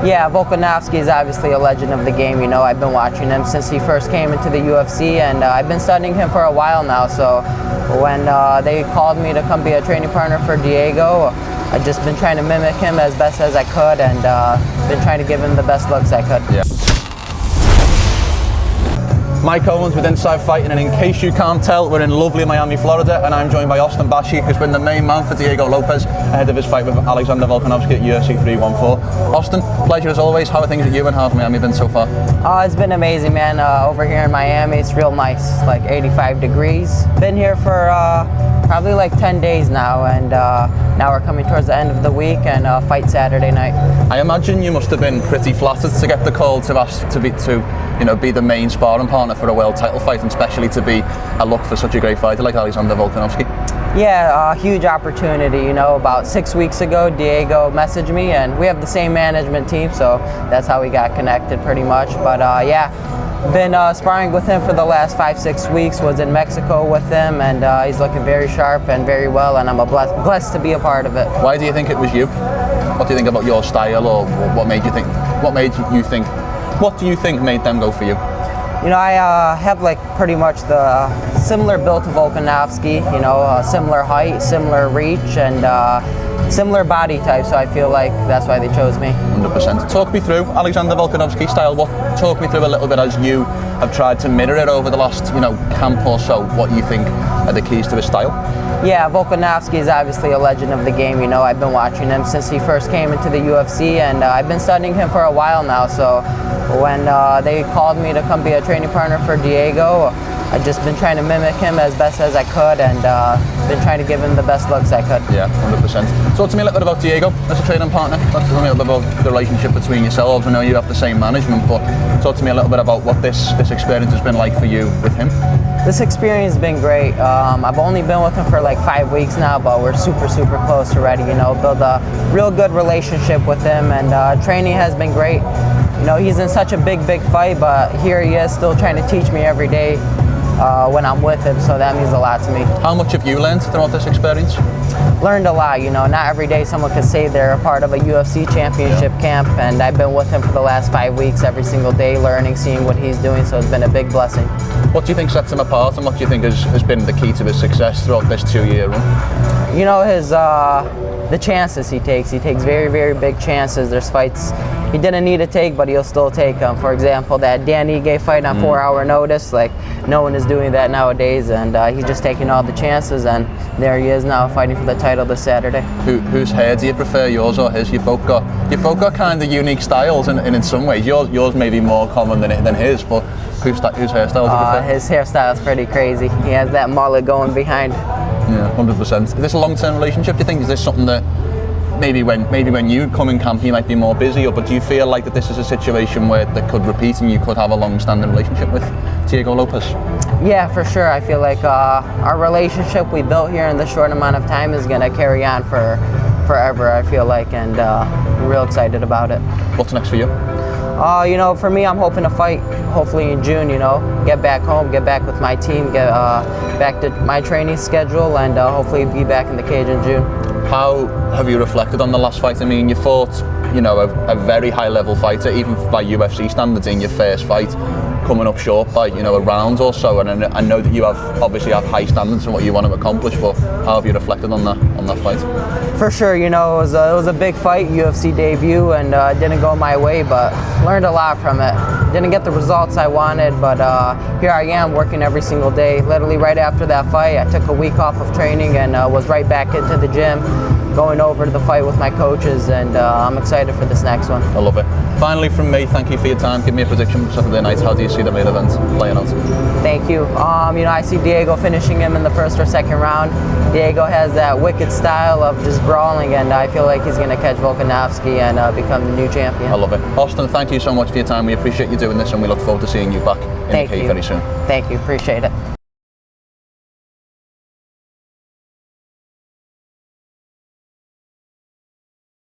Yeah, Volkanovski is obviously a legend of the game. You know, I've been watching him since he first came into the UFC, and I've been studying him for a while now. So when they called me to come be a training partner for Diego, I've just been trying to mimic him as best as I could, and been trying to give him the best looks I could. Yeah. Mike Owens with Inside Fighting, and in case you can't tell, we're in lovely Miami, Florida, and I'm joined by Austin Bashi, who's been the main man for Diego Lopes ahead of his fight with Alexander Volkanovski at UFC 314. Austin, pleasure as always. How are things at you, and how's Miami been so far? It's been amazing, man. Over here in Miami, it's real nice, like 85 degrees. Been here for probably like 10 days now, and now we're coming towards the end of the week and fight Saturday night. I imagine you must have been pretty flattered to get the call to ask to be the main sparring partner for a world title fight, and especially to be a look for such a great fighter like Alexander Volkanovski. Yeah, a huge opportunity. You know, about 6 weeks ago, Diego messaged me, and we have the same management team, so that's how we got connected pretty much. But yeah, been sparring with him for the last 5-6 weeks. Was in Mexico with him, and he's looking very sharp and very well, and I'm blessed to be a part of it. Why do you think it was you? What do you think about your style, or what made you think? What do you think made them go for you? You know, I have like pretty much the similar build to Volkanovski, you know, similar height, similar reach, and similar body type, so I feel like that's why they chose me. 100%. Talk me through Alexander Volkanovski's style. Talk me through a little bit as you have tried to mirror it over the last, camp or so. What you think are the keys to his style? Yeah, Volkanovski is obviously a legend of the game. You know, I've been watching him since he first came into the UFC, and I've been studying him for a while now. So when they called me to come be a training partner for Diego, I've just been trying to mimic him as best as I could, and been trying to give him the best looks I could. Yeah, 100%. Talk to me a little bit about Diego as a training partner. Talk to me a little bit about the relationship between yourselves. I know you have the same management, but talk to me a little bit about what this experience has been like for you with him. This experience has been great. I've only been with him for like 5 weeks now, but we're super close already. You know, build a real good relationship with him, and training has been great. You know, he's in such a big fight, but here he is still trying to teach me every day when I'm with him, so that means a lot to me. How much have you learned throughout this experience? Learned a lot. You know, not every day someone can say they're a part of a UFC championship camp, and I've been with him for the last 5 weeks, every single day, learning, seeing what he's doing, so it's been a big blessing. What do you think sets him apart, and what do you think has been the key to his success throughout this 2-year run? You know, the chances he takes. He takes very big chances. There's fights he didn't need to take, but he'll still take them. For example, that Dan Ige fight on 4-hour notice, like no one is doing that nowadays, and he's just taking all the chances, and there he is now fighting for the title this Saturday. Whose hair do you prefer, yours or his? You've both got kind of unique styles, and in some ways yours may be more common than his, but whose hairstyle do you prefer? His hairstyle is pretty crazy. He has that mullet going behind. Yeah, 100%. Is this a long-term relationship, do you think? Is this something that maybe when you come in camp he might be more busy, but do you feel like that this is a situation where that could repeat and you could have a long-standing relationship with Diego Lopes? Yeah, for sure. I feel like our relationship we built here in this short amount of time is going to carry on for forever, I feel like, and I'm real excited about it. What's next for you? You know, for me, I'm hoping to fight hopefully in June, you know, get back home, get back with my team, get back to my training schedule, and hopefully be back in the cage in June. How have you reflected on the last fight? I mean, you fought, a very high-level fighter, even by UFC standards, in your first fight, coming up short by, a round or so, and I know that you obviously have high standards for what you want to accomplish, but how have you reflected on that fight? For sure, it was a big fight, UFC debut, and it didn't go my way, but learned a lot from it. Didn't get the results I wanted, but here I am working every single day. Literally right after that fight, I took a week off of training and was right back into the gym, going over to the fight with my coaches, and I'm excited for this next one. I love it. Finally from me, thank you for your time. Give me a prediction for Saturday night. How do you see the main event playing out? Thank you. I see Diego finishing him in the first or second round. Diego has that wicked style of just brawling, and I feel like he's going to catch Volkanovski and become the new champion. I love it. Austin, thank you so much for your time. We appreciate you doing this, and we look forward to seeing you back in the cage very soon. Thank you. Appreciate it.